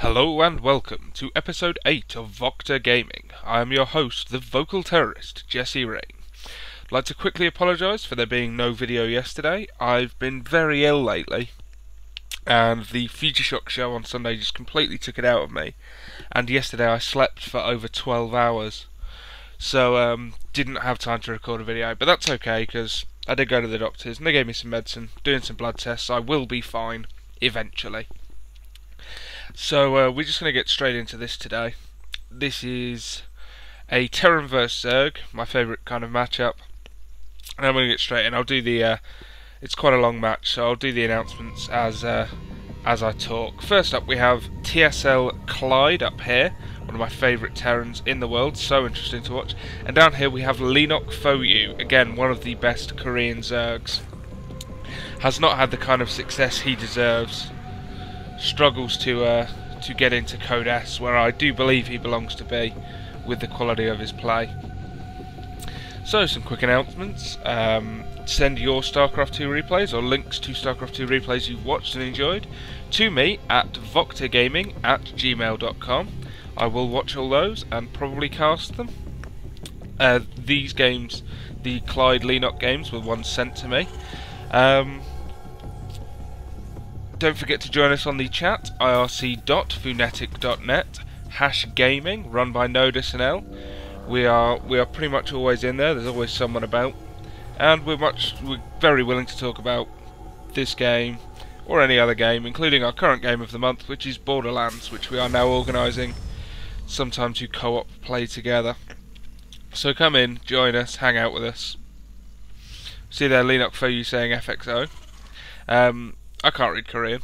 Hello and welcome to episode 8 of VocTer Gaming. I am your host, the vocal terrorist, Jesse Rain. I'd like to quickly apologise for there being no video yesterday. I've been very ill lately, and the Future Shock show on Sunday just completely took it out of me. And yesterday I slept for over 12 hours, so didn't have time to record a video, but that's okay because I did go to the doctors and they gave me some medicine, doing some blood tests. I will be fine eventually. So we're just going to get straight into this today. This is a Terran vs Zerg, my favourite kind of matchup. And I'm going to get straight in. I'll do the. It's quite a long match, so I'll do the announcements as I talk. First up, we have TSL Clide up here, one of my favourite Terrans in the world. So interesting to watch. And down here we have LeenockfOu, again one of the best Korean Zergs. Has not had the kind of success he deserves. Struggles to get into Code S, where I do believe he belongs to be, with the quality of his play. So, some quick announcements. Send your StarCraft 2 replays, or links to StarCraft 2 replays you've watched and enjoyed, to me at VocTerGaming@gmail.com. I will watch all those and probably cast them. These games, the Clide Leenock games, were ones sent to me. Don't forget to join us on the chat, irc.funetic.net, #gaming, run by NodeSNL. We are pretty much always in there. There's always someone about, and we're very willing to talk about this game or any other game, including our current game of the month, which is Borderlands, which we are now organising sometime to co-op play together. So come in, join us, hang out with us. See there, LeenockfOu saying FXO. I can't read Korean,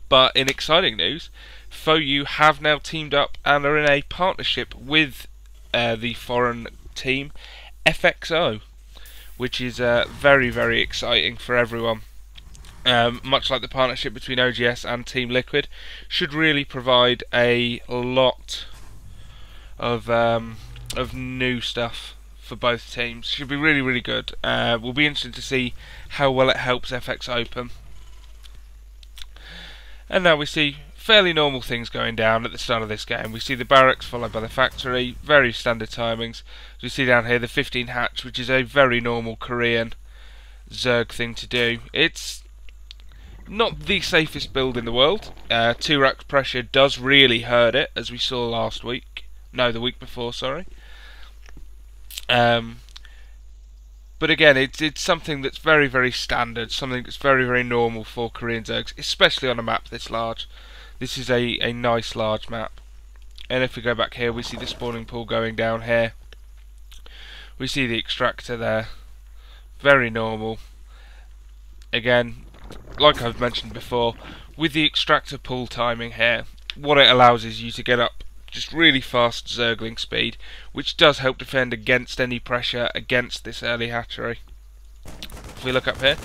but in exciting news, FOU have now teamed up and are in a partnership with the foreign team FXO, which is very, very exciting for everyone. Much like the partnership between OGS and Team Liquid, should really provide a lot of new stuff for both teams. Should be really, really good. Will be interesting to see how well it helps FX Open. And now we see fairly normal things going down at the start of this game. We see the barracks followed by the factory, very standard timings. As we see down here the 15 hatch, which is a very normal Korean Zerg thing to do. It's not the safest build in the world. 2 rack pressure does really hurt it, as we saw last week. No, the week before, sorry. But again, it's something that's very, very standard, something that's very, very normal for Korean Zergs, especially on a map this large. This is a nice large map. And if we go back here, we see the spawning pool going down here. We see the extractor there. Very normal. Again, like I've mentioned before, with the extractor pool timing here, what it allows is you to get up just really fast Zergling speed, which does help defend against any pressure against this early hatchery. If we look up here,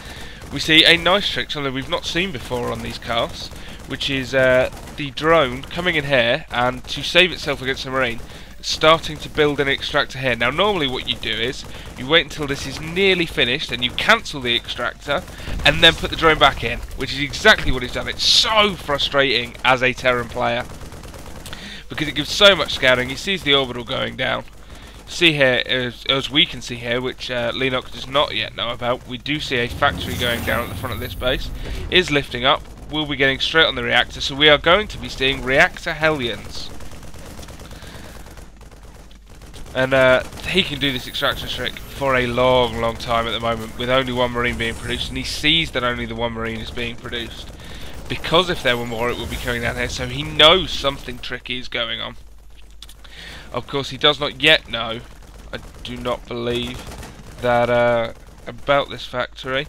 we see a nice trick, something we've not seen before on these casts, which is the drone coming in here and to save itself against the marine, starting to build an extractor here. Now normally what you do is you wait until this is nearly finished and you cancel the extractor and then put the drone back in, which is exactly what he's done. It's so frustrating as a Terran player, because it gives so much scouting. He sees the orbital going down. See here, as we can see here, which Leenock does not yet know about, we do see a factory going down at the front of this base. Is lifting up. We'll be getting straight on the reactor, so we are going to be seeing reactor Hellions. And he can do this extraction trick for a long, long time at the moment, with only 1 marine being produced, and he sees that only the 1 marine is being produced. Because if there were more, it would be coming down here, so he knows something tricky is going on. Of course, he does not yet know, I do not believe, that about this factory.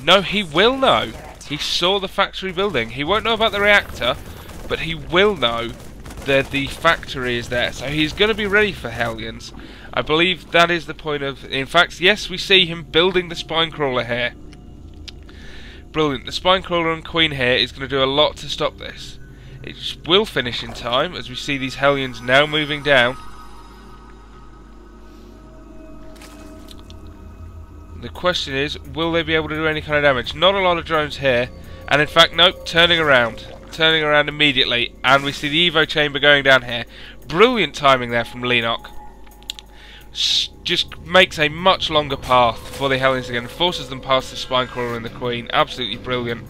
No, he will know. He saw the factory building. He won't know about the reactor, but he will know that the factory is there. So he's going to be ready for Hellions. I believe that is the point of... In fact, yes, we see him building the spine crawler here. Brilliant. The spine crawler and queen here is going to do a lot to stop this. It will finish in time, as we see these Hellions now moving down. The question is, will they be able to do any kind of damage? Not a lot of drones here, and in fact, nope, turning around turning around immediately, and we see the Evo chamber going down here. Brilliant timing there from Leenock. Just makes a much longer path for the Hellions again, forces them past the Spinecrawler and the Queen. Absolutely brilliant.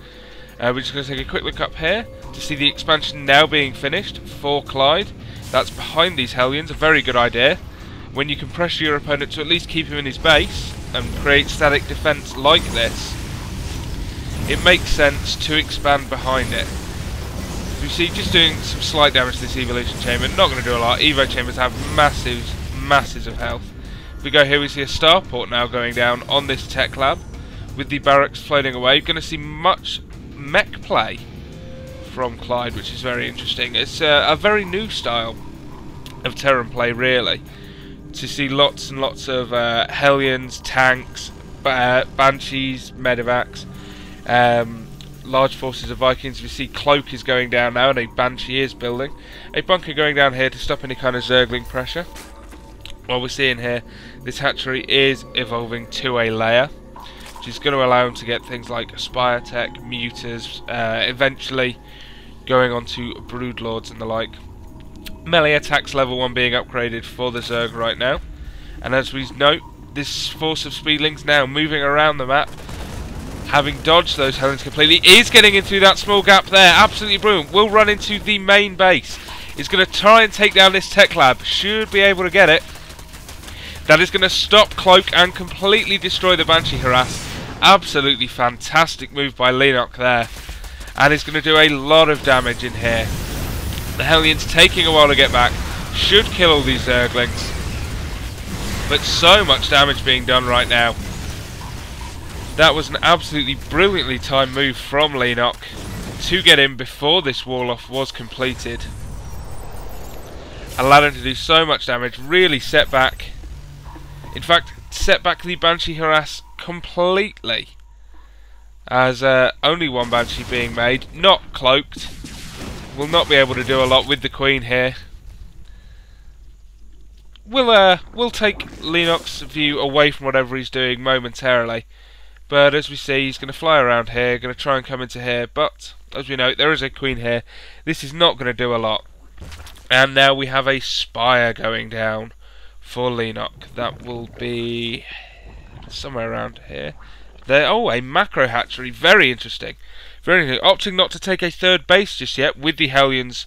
We're just going to take a quick look up here to see the expansion now being finished for Clide. That's behind these Hellions, a very good idea. When you can pressure your opponent to at least keep him in his base and create static defense like this, it makes sense to expand behind it. You see, just doing some slight damage to this evolution chamber, not going to do a lot. Evo chambers have masses of health. If we go here, we see a starport now going down on this tech lab with the barracks floating away. You're going to see much mech play from Clide, which is very interesting. It's a very new style of Terran play, really, to see lots and lots of Hellions, tanks, Banshees, medevacs, large forces of Vikings. We see Cloak is going down now, and a Banshee is building. A bunker going down here to stop any kind of Zergling pressure. While we're seeing here, this hatchery is evolving to a layer, which is going to allow him to get things like Spire Tech, Muters, eventually going on to Broodlords and the like. Melee attacks level 1 being upgraded for the Zerg right now. And as we note, this force of Speedlings now moving around the map, having dodged those Hellions completely, is getting into that small gap there. Absolutely brilliant. Will run into the main base. Is going to try and take down this tech lab. Should be able to get it. That is going to stop Cloak and completely destroy the Banshee harass. Absolutely fantastic move by Leenock there. And is going to do a lot of damage in here. The Hellions taking a while to get back. Should kill all these Zerglings. But so much damage being done right now. That was an absolutely brilliantly timed move from Leenock to get in before this wall-off was completed. Allowed him to do so much damage, really set back. In fact, set back the Banshee harass completely. As only one Banshee being made, not cloaked. Will not be able to do a lot with the Queen here. We'll take Leenock's view away from whatever he's doing momentarily. But as we see, he's going to fly around here, going to try and come into here. But, as we know, there is a Queen here. This is not going to do a lot. And now we have a Spire going down for Leenock. That will be somewhere around here. There, oh, a macro hatchery. Very interesting. Very interesting. Opting not to take a third base just yet with the Hellions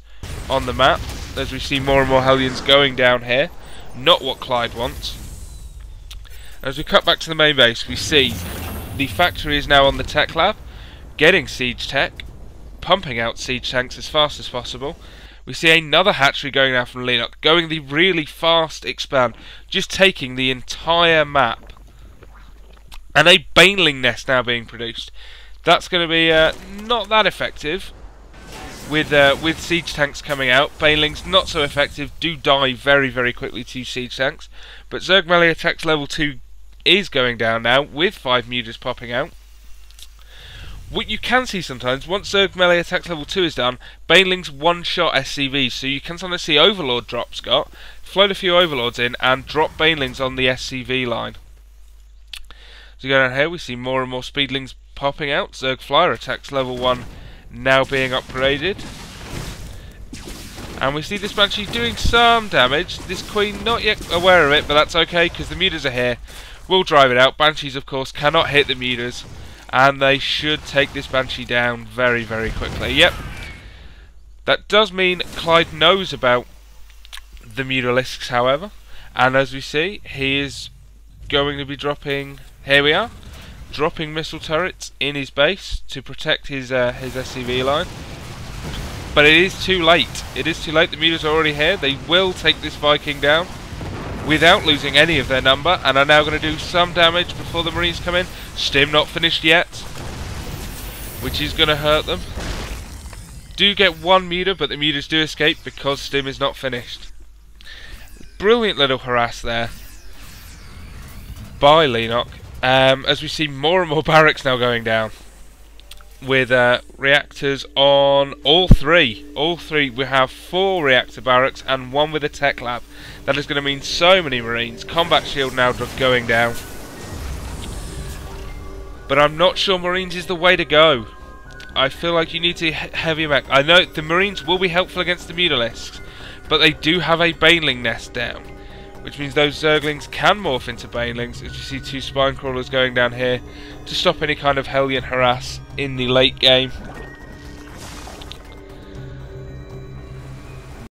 on the map. As we see more and more Hellions going down here. Not what Clide wants. As we cut back to the main base, we see the factory is now on the tech lab, getting siege tech, pumping out siege tanks as fast as possible. We see another hatchery going out from Leenock, going the really fast expand, just taking the entire map. And a Baneling nest now being produced. That's going to be not that effective with siege tanks coming out. Banelings not so effective, do die very, very quickly to siege tanks. But Zerg melee attacks level 2 is going down now, with 5 Muters popping out. What you can see sometimes, once Zerg melee attacks level 2 is done, Banelings one-shot SCVs, so you can sometimes see Overlord drops float a few Overlords in, and drop Banelings on the SCV line. So go down here, we see more and more Speedlings popping out. Zerg Flyer attacks level 1 now being upgraded. And we see this Banshee doing some damage. This Queen not yet aware of it, but that's okay, because the Muters are here. We'll drive it out. Banshees, of course, cannot hit the Muters. And they should take this Banshee down very, very quickly. Yep. That does mean Clide knows about the Mutalisks, however. And as we see, he is going to be dropping... Here we are. Dropping missile turrets in his base to protect his SCV line. But it is too late. It is too late. The Muters are already here. They will take this Viking down without losing any of their number, and are now going to do some damage before the Marines come in. Stim not finished yet, which is going to hurt them. Do get one Muter, but the Muters do escape because Stim is not finished. Brilliant little harass there by Leenock. As we see more and more barracks now going down, with reactors on all three. All three. We have 4 reactor barracks and 1 with a tech lab. That is going to mean so many Marines. Combat shield now going down. But I'm not sure Marines is the way to go. I feel like you need to heavy mech. I know the Marines will be helpful against the Mutalisks, but they do have a Baneling nest down, which means those Zerglings can morph into Banelings, as you see two Spine Crawlers going down here to stop any kind of Hellion harass in the late game.